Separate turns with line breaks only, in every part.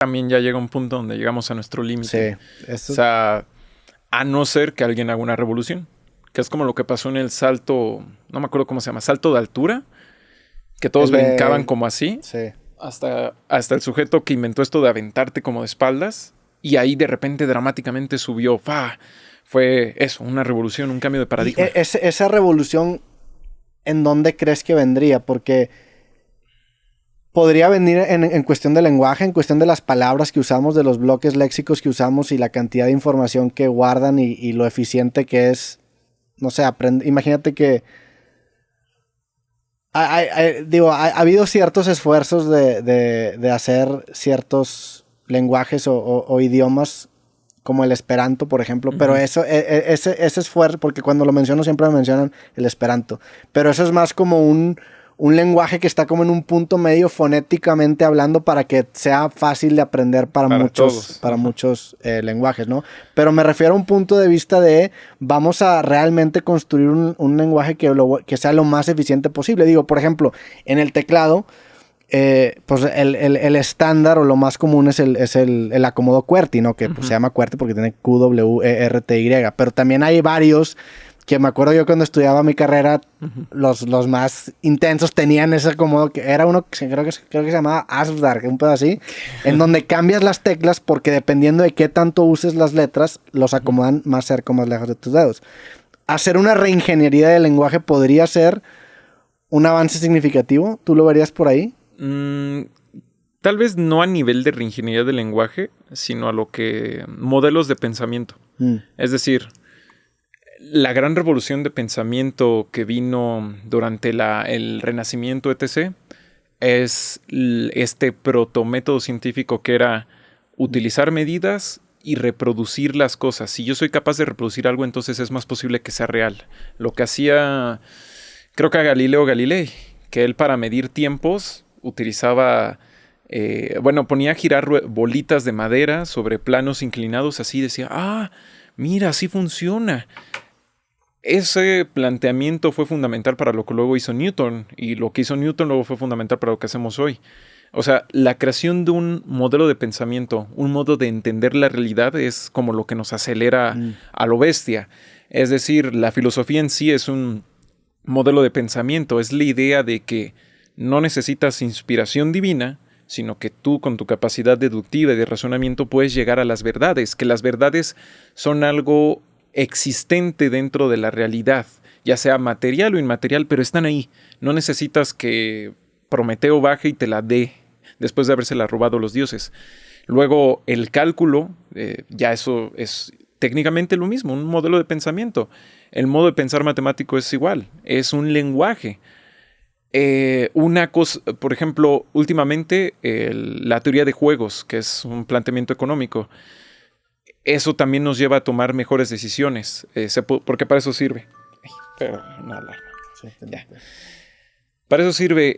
también ya llega un punto donde llegamos a nuestro límite.
Sí, eso...
O sea, a no ser que alguien haga una revolución. Que es como lo que pasó en el salto, no me acuerdo cómo se llama, salto de altura, que todos brincaban como así.
Sí.
Hasta el sujeto que inventó esto de aventarte como de espaldas. Y ahí de repente dramáticamente subió. ¡Fa! Fue eso, una revolución, un cambio de paradigma.
Y esa revolución, ¿en dónde crees que vendría? Porque podría venir en cuestión de lenguaje, en cuestión de las palabras que usamos, de los bloques léxicos que usamos y la cantidad de información que guardan y lo eficiente que es. No sé, imagínate que ha habido ciertos esfuerzos de hacer ciertos lenguajes o idiomas como el Esperanto, por ejemplo, pero ese esfuerzo, porque cuando lo menciono siempre me mencionan el Esperanto, pero eso es más como un lenguaje que está como en un punto medio fonéticamente hablando para que sea fácil de aprender para muchos lenguajes, ¿no? Pero me refiero a un punto de vista de vamos a realmente construir un lenguaje que sea lo más eficiente posible. Digo, por ejemplo, en el teclado, pues el estándar o lo más común es el acomodo QWERTY, ¿no? Que pues, se llama QWERTY porque tiene QWERTY, pero también hay varios que me acuerdo yo cuando estudiaba mi carrera, los más intensos tenían ese acomodo, que era uno que creo que se llamaba ASDAR, un pedo así, en donde cambias las teclas porque dependiendo de qué tanto uses las letras, los acomodan más cerca o más lejos de tus dedos. Hacer una reingeniería del lenguaje podría ser un avance significativo. ¿Tú lo verías por ahí?
Tal vez no a nivel de reingeniería del lenguaje, sino a lo que modelos de pensamiento. Es decir, la gran revolución de pensamiento que vino durante el Renacimiento, etc., es este protométodo científico que era utilizar medidas y reproducir las cosas. Si yo soy capaz de reproducir algo, entonces es más posible que sea real. Lo que hacía, creo que a Galileo Galilei, que él para medir tiempos utilizaba, ponía a girar bolitas de madera sobre planos inclinados, así decía, mira, así funciona. Ese planteamiento fue fundamental para lo que luego hizo Newton, y lo que hizo Newton luego fue fundamental para lo que hacemos hoy. O sea, la creación de un modelo de pensamiento, un modo de entender la realidad es como lo que nos acelera a lo bestia. Es decir, la filosofía en sí es un modelo de pensamiento, es la idea de que no necesitas inspiración divina, sino que tú con tu capacidad deductiva y de razonamiento puedes llegar a las verdades, que las verdades son algo existente dentro de la realidad, ya sea material o inmaterial, pero están ahí. No necesitas que Prometeo baje y te la dé después de habérsela robado los dioses. Luego, el cálculo, ya eso es técnicamente lo mismo, un modelo de pensamiento. El modo de pensar matemático es igual, es un lenguaje. Una cosa, por ejemplo, últimamente la teoría de juegos, que es un planteamiento económico, eso también nos lleva a tomar mejores decisiones, porque para eso sirve. Una alarma. Sí, ya. Para eso sirve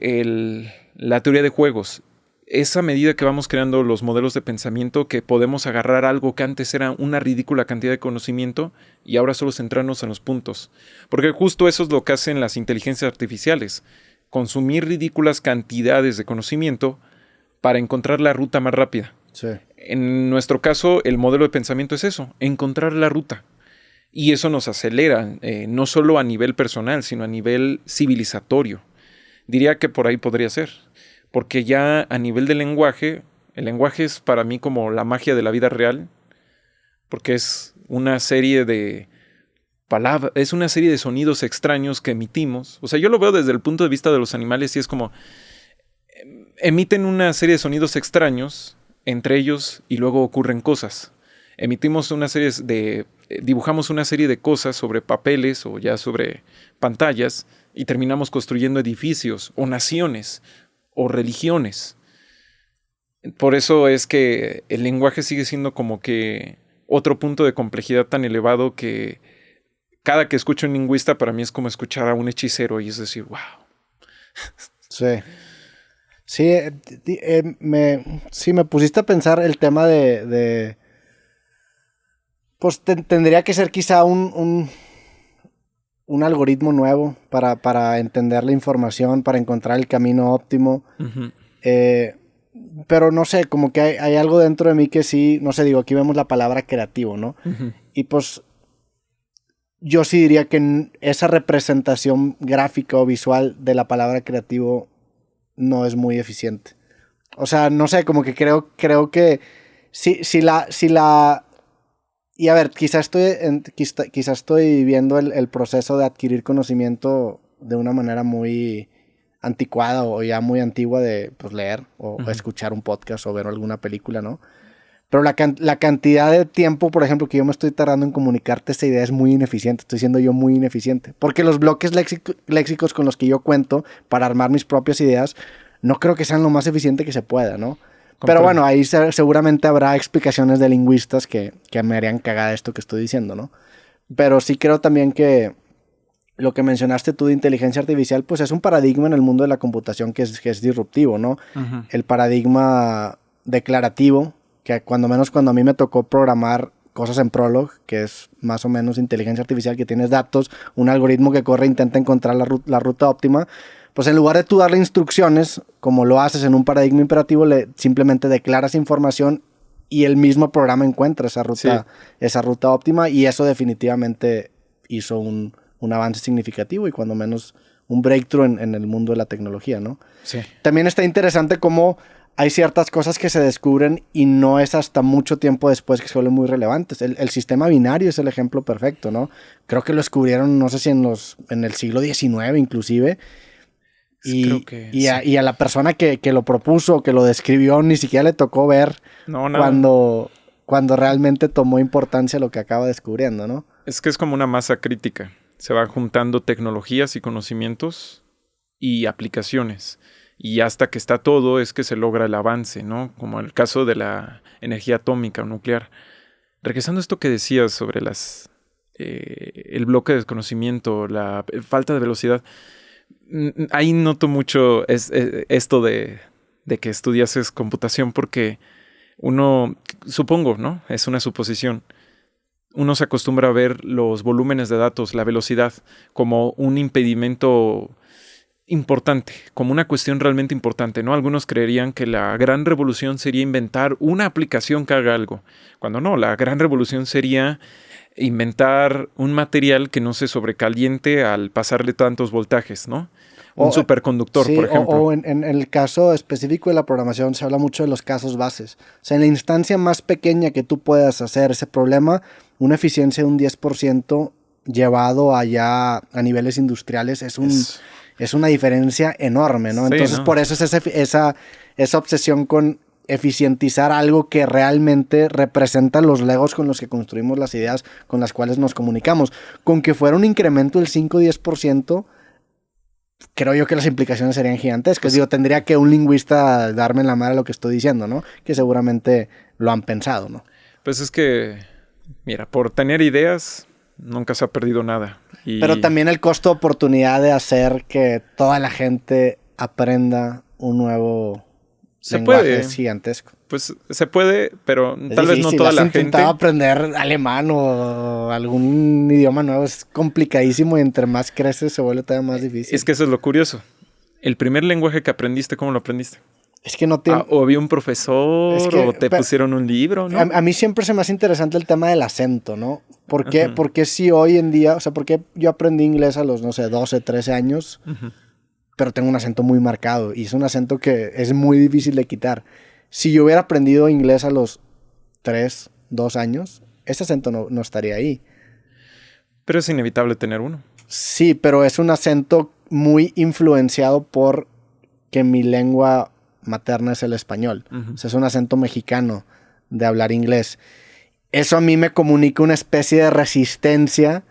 la teoría de juegos. Esa medida que vamos creando los modelos de pensamiento, que podemos agarrar algo que antes era una ridícula cantidad de conocimiento y ahora solo centrarnos en los puntos. Porque justo eso es lo que hacen las inteligencias artificiales. Consumir ridículas cantidades de conocimiento para encontrar la ruta más rápida.
Sí.
En nuestro caso, el modelo de pensamiento es eso, encontrar la ruta. Y eso nos acelera, no solo a nivel personal, sino a nivel civilizatorio. Diría que por ahí podría ser. Porque ya a nivel de lenguaje, el lenguaje es para mí como la magia de la vida real, porque es una serie de palabras, es una serie de sonidos extraños que emitimos. O sea, yo lo veo desde el punto de vista de los animales y es como emiten una serie de sonidos extraños entre ellos y luego ocurren cosas. Dibujamos una serie de cosas sobre papeles o ya sobre pantallas y terminamos construyendo edificios o naciones o religiones. Por eso es que el lenguaje sigue siendo como que otro punto de complejidad tan elevado que cada que escucho a un lingüista para mí es como escuchar a un hechicero y es decir, wow.
Sí. Sí, me pusiste a pensar el tema de pues tendría que ser quizá un algoritmo nuevo para entender la información, para encontrar el camino óptimo. pero no sé, como que hay algo dentro de mí que sí, no sé, digo, aquí vemos la palabra creativo, ¿no? Y pues yo sí diría que esa representación gráfica o visual de la palabra creativo no es muy eficiente. O sea, no sé, como que creo que si la... Y a ver, quizá estoy viendo el proceso de adquirir conocimiento de una manera muy anticuada o ya muy antigua de pues, leer o escuchar un podcast o ver alguna película, ¿no? Pero la cantidad de tiempo, por ejemplo, que yo me estoy tardando en comunicarte esta idea es muy ineficiente. Estoy siendo yo muy ineficiente. Porque los bloques léxicos con los que yo cuento para armar mis propias ideas no creo que sean lo más eficiente que se pueda, ¿no? Pero bueno, ahí seguramente habrá explicaciones de lingüistas que me harían cagar esto que estoy diciendo, ¿no? Pero sí creo también que lo que mencionaste tú de inteligencia artificial, pues es un paradigma en el mundo de la computación que es disruptivo, ¿no? El paradigma declarativo, que cuando a mí me tocó programar cosas en Prolog, que es más o menos inteligencia artificial, que tienes datos, un algoritmo que corre e intenta encontrar la ruta óptima, pues en lugar de tú darle instrucciones, como lo haces en un paradigma imperativo, simplemente declaras información y el mismo programa encuentra esa ruta óptima, y eso definitivamente hizo un avance significativo y cuando menos un breakthrough en el mundo de la tecnología, ¿no?
Sí.
También está interesante cómo hay ciertas cosas que se descubren y no es hasta mucho tiempo después que se vuelven muy relevantes. El sistema binario es el ejemplo perfecto, ¿no? Creo que lo descubrieron, no sé si en el siglo XIX inclusive. Y a la persona que lo propuso, que lo describió, ni siquiera le tocó ver cuando realmente tomó importancia lo que acaba descubriendo, ¿no?
Es que es como una masa crítica. Se van juntando tecnologías y conocimientos y aplicaciones. Y hasta que está todo es que se logra el avance, ¿no? Como en el caso de la energía atómica o nuclear. Regresando a esto que decías sobre el bloque de desconocimiento, la falta de velocidad, ahí noto mucho esto de que estudiases computación porque uno, supongo, ¿no? Es una suposición. Uno se acostumbra a ver los volúmenes de datos, la velocidad, como un impedimento importante, como una cuestión realmente importante, ¿no? Algunos creerían que la gran revolución sería inventar una aplicación que haga algo, cuando no, la gran revolución sería inventar un material que no se sobrecaliente al pasarle tantos voltajes, ¿no? Un superconductor,
sí,
por ejemplo.
O en el caso específico de la programación se habla mucho de los casos bases. O sea, en la instancia más pequeña que tú puedas hacer ese problema, una eficiencia de un 10% llevado allá a niveles industriales es una diferencia enorme, ¿no?
Sí,
entonces,
¿no?
Por eso es esa obsesión con eficientizar algo que realmente representa los legos con los que construimos las ideas con las cuales nos comunicamos. Con que fuera un incremento del 5 o 10%, creo yo que las implicaciones serían gigantescas.
Pues,
digo, tendría que un lingüista darme en la madre lo que estoy diciendo, ¿no? Que seguramente lo han pensado, ¿no?
Pues es que, mira, por tener ideas nunca se ha perdido nada.
Pero también el costo de oportunidad de hacer que toda la gente aprenda un nuevo lenguaje es gigantesco.
Pues se puede, pero
es
tal
difícil.
vez no toda la gente.
Intentado aprender alemán o algún idioma nuevo, es complicadísimo y entre más creces se vuelve todavía más difícil.
Es que eso es lo curioso. El primer lenguaje que aprendiste, ¿cómo lo aprendiste?
Es que no tiene...
o había un profesor, o te pusieron un libro, ¿no?
A mí siempre se me hace interesante el tema del acento, ¿no? ¿Por qué si hoy en día, o sea, por qué yo aprendí inglés a los, no sé, 12, 13 años, pero tengo un acento muy marcado y es un acento que es muy difícil de quitar? Si yo hubiera aprendido inglés a los 3, 2 años, ese acento no estaría ahí.
Pero es inevitable tener uno.
Sí, pero es un acento muy influenciado por que mi lengua materna es el español. O sea, es un acento mexicano de hablar inglés. Eso a mí me comunica una especie de resistencia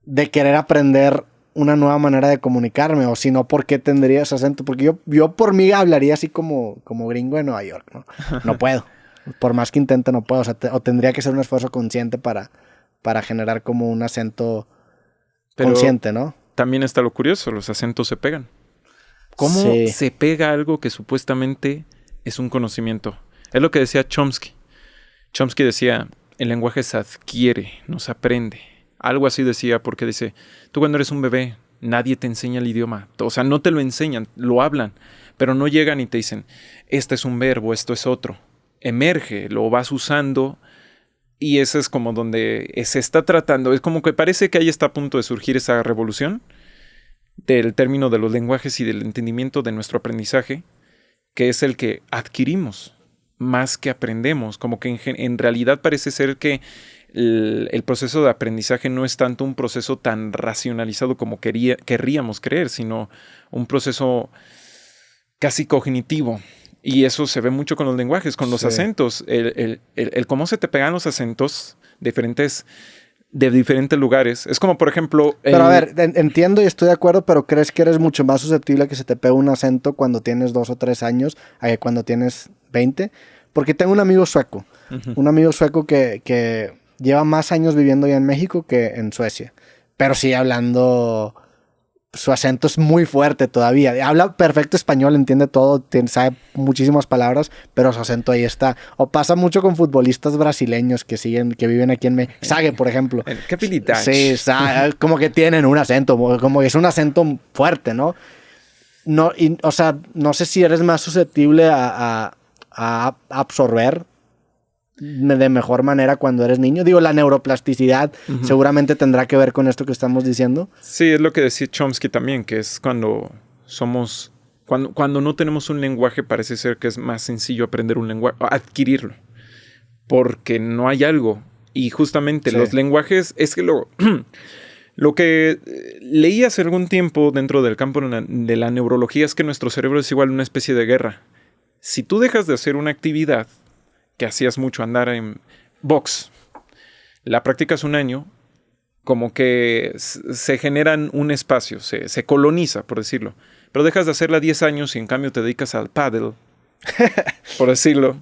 de querer aprender una nueva manera de comunicarme, o si no, ¿por qué tendría ese acento? Porque yo por mí hablaría así como gringo de Nueva York, ¿no? No puedo. Por más que intente, no puedo. O sea, o tendría que ser un esfuerzo consciente para generar como un acento consciente, ¿no?
También está lo curioso, los acentos se pegan. ¿Cómo se pega algo que supuestamente es un conocimiento? Es lo que decía Chomsky. Chomsky decía, el lenguaje se adquiere, no se aprende. Algo así decía, porque dice, tú cuando eres un bebé, nadie te enseña el idioma. O sea, no te lo enseñan, lo hablan. pero no llegan y te dicen, este es un verbo, esto es otro. Emerge, lo vas usando y ese es como donde se está tratando. Es como que parece que ahí está a punto de surgir esa revolución del término de los lenguajes y del entendimiento de nuestro aprendizaje, que es el que adquirimos más que aprendemos. Como que en realidad parece ser que el proceso de aprendizaje no es tanto un proceso tan racionalizado como querríamos creer, sino un proceso casi cognitivo. Y eso se ve mucho con los lenguajes, con los acentos. El cómo se te pegan los acentos de diferentes lugares. Es como, por ejemplo...
Pero a ver, entiendo y estoy de acuerdo, pero ¿crees que eres mucho más susceptible a que se te pegue un acento cuando tienes 2 o 3 años a que cuando tienes 20? Porque tengo un amigo sueco. Un amigo sueco que lleva más años viviendo ya en México que en Suecia. Pero sigue hablando... Su acento es muy fuerte todavía. Habla perfecto español, entiende todo, sabe muchísimas palabras, pero su acento ahí está. O pasa mucho con futbolistas brasileños que viven aquí en México. Sague, por ejemplo.
¿Qué habilidad?
Sí, como que tienen un acento, como que es un acento fuerte, ¿no? No, o sea, no sé si eres más susceptible a absorber de mejor manera cuando eres niño. Digo, la neuroplasticidad seguramente tendrá que ver con esto que estamos diciendo.
Sí, es lo que decía Chomsky también, que es cuando no tenemos un lenguaje, parece ser que es más sencillo aprender un lenguaje, adquirirlo, porque no hay algo. Y justamente los lenguajes, es que lo que leí hace algún tiempo dentro del campo de la neurología es que nuestro cerebro es igual a una especie de guerra. Si tú dejas de hacer una actividad que hacías mucho, andar en box, la practicas un año, como que se generan un espacio, se coloniza, por decirlo. Pero dejas de hacerla 10 años y en cambio te dedicas al pádel, por decirlo.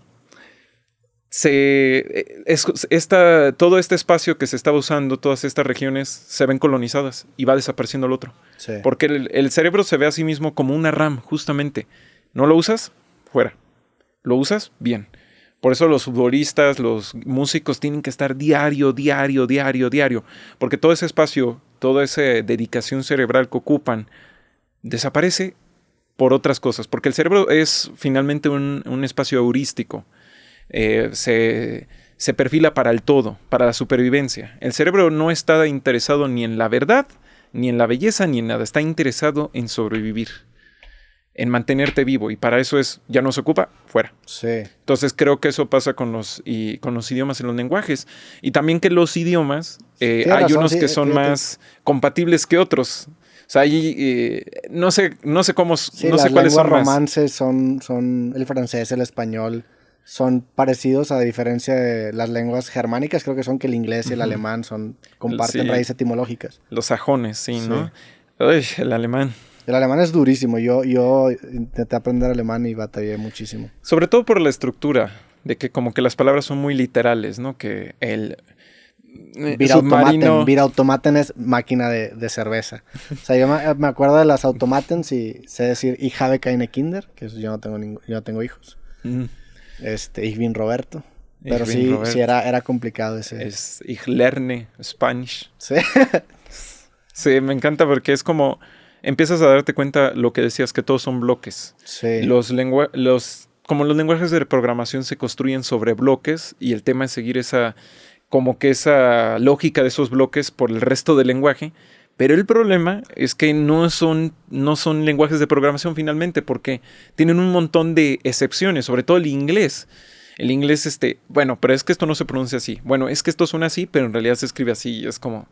Todo este espacio que se estaba usando, todas estas regiones, se ven colonizadas y va desapareciendo el otro. Sí. Porque el cerebro se ve a sí mismo como una RAM, justamente. ¿No lo usas? Fuera. ¿Lo usas? Bien. Por eso los futbolistas, los músicos tienen que estar diario, porque todo ese espacio, toda esa dedicación cerebral que ocupan, desaparece por otras cosas, porque el cerebro es finalmente un espacio heurístico, se perfila para el todo, para la supervivencia. El cerebro no está interesado ni en la verdad, ni en la belleza, ni en nada, está interesado en sobrevivir, en mantenerte vivo, y para eso ya no se ocupa, fuera.
Sí.
Entonces creo que eso pasa con los idiomas y los lenguajes. Y también que los idiomas, hay razón, unos que son más compatibles que otros. O sea, no sé cómo,
sí,
no sé cuáles son más.
Las lenguas romances son el francés, el español, son parecidos a diferencia de las lenguas germánicas, creo que son que el inglés y el alemán comparten raíces etimológicas.
Los sajones, sí, ¿no? Uy, el alemán.
El alemán es durísimo. Yo intenté aprender alemán y batallé muchísimo.
Sobre todo por la estructura, de que como que las palabras son muy literales, ¿no? Que el
submarino... Automaten es máquina de cerveza. O sea, yo me acuerdo de las automatens y sé decir Ich habe keine Kinder, que yo no tengo hijos. Ich bin Roberto. Pero sí era complicado ese.
Ich lerne Spanish.
Sí.
Sí, me encanta porque es como... Empiezas a darte cuenta lo que decías, que todos son bloques.
Sí.
Como los lenguajes de programación se construyen sobre bloques y el tema es seguir esa lógica de esos bloques por el resto del lenguaje. Pero el problema es que no son lenguajes de programación finalmente, porque tienen un montón de excepciones, sobre todo el inglés. El inglés, bueno, pero es que esto no se pronuncia así. Bueno, es que esto suena así, pero en realidad se escribe así. Y es como...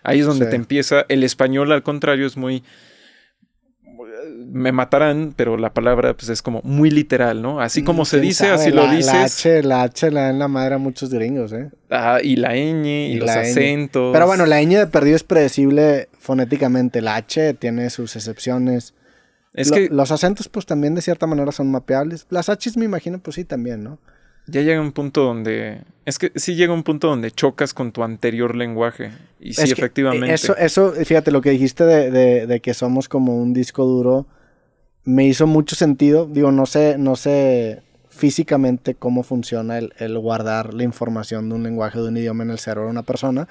Ahí es donde te empieza... El español, al contrario, es muy... Me matarán, pero la palabra pues es como muy literal, ¿no? Así como se dice, así lo dices.
La H la dan la madre a muchos gringos, ¿eh?
Y la ñ, y los acentos.
Pero bueno, la ñ de perdido es predecible fonéticamente. La H tiene sus excepciones. Los acentos, pues, también de cierta manera son mapeables. Las H's, me imagino, pues sí, también, ¿no?
Ya llega un punto donde... Es que sí llega un punto donde chocas con tu anterior lenguaje. Y sí, efectivamente.
Eso, fíjate, lo que dijiste de que somos como un disco duro, me hizo mucho sentido. Digo, no sé físicamente cómo funciona el guardar la información de un lenguaje, de un idioma en el cerebro de una persona.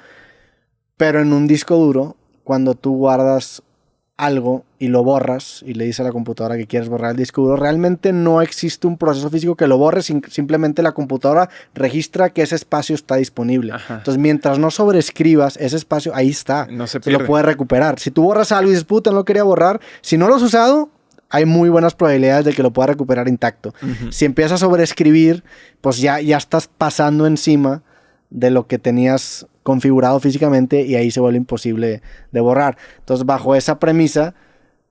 Pero en un disco duro, cuando tú guardas algo y lo borras y le dices a la computadora que quieres borrar el disco duro, realmente no existe un proceso físico que lo borre, simplemente la computadora registra que ese espacio está disponible. Ajá. Entonces, mientras no sobreescribas ese espacio, ahí está.
No se pierde.
Lo puedes recuperar. Si tú borras algo y dices, puta, no lo quería borrar, si no lo has usado, hay muy buenas probabilidades de que lo puedas recuperar intacto. Uh-huh. Si empiezas a sobreescribir, pues ya estás pasando encima de lo que tenías configurado físicamente y ahí se vuelve imposible de borrar. Entonces, bajo esa premisa,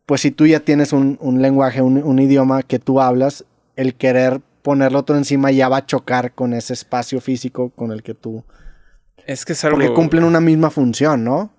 pues si tú ya tienes un lenguaje, un idioma que tú hablas, el querer ponerlo otro encima ya va a chocar con ese espacio físico con el que tú...
Es que es algo...
Porque cumplen una misma función, ¿no?